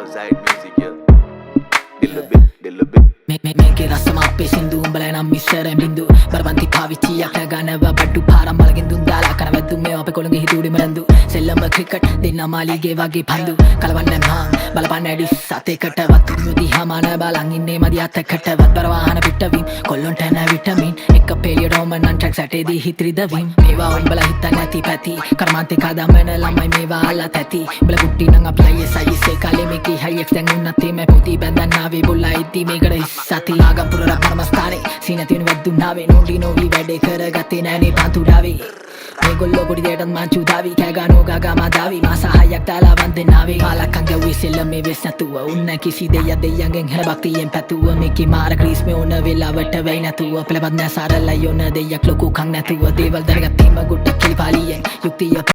Southside music, yeah. Dilla bit. මේකේ රසම අපේ සින්දු උඹලා නම් මිස්සර බින්දු බරපන්ති පාවිච්චියක් නගනව බඩු පාරම් මලකින් දුන් දාලා කරන වැද්දු මේ අපේ කොළඟේ හිතුවුඩි මරන්දු සෙල්ලම ක්‍රිකට් දෙන්න මාලිගේ වගේ පන්දු කලවන්නේ මං බලපන්න ඇඩි සතේකට වත් මුදිහා මාන බලන් ඉන්නේ මදි අතකට වත් බර වාහන පිටවින් කොල්ලොන්ට නැ විටමින් එක පෙලිය රෝමන් අන්ට්‍රැක් සැටේදී හිත්‍රිද වින් මේවා උඹලා හිතන්නේ නැති පැති කර්මාන්තේ කදමන ළමයි මේවා අල්ලත් ඇති උඹලා කුට්ටි නම් අප්ලයි සයිසේ කලේ මේකේ හයියක් දැන් උන්නත් මේ පුති බැඳන් ආවේ බොල්ලා ඉති මේකට සති ආගම්පුර රත්නමස්ථානේ සීනතින වැද්දුනාවේ නෝඩි නොවි වැඩේ කරගත්තේ නෑනේ පන්තුඩාවේ මේගොල්ලෝ පොඩි දෙයටත් මාංචු දාවි කෑගානෝ ගාගා මාදාවි මාස 6ක් දාලා වන්දනාවේ පාලක්කන් ගැව්වේ සෙල්ලම් මේ වෙස් නැතුව උන්න කිසි දෙයියන්ගෙන් හැර බක්තියෙන් පැතුව මේකේ මාර ක්‍රීස් මේ ඕන වෙලාවට වෙයි නැතුව පළපත් නැසාරලා යොන දෙයක් ලොකු කන් නැතුව දේවල් දැනගත්තීම ගුට්ට කිලිපාලියෙන් යුක්තිය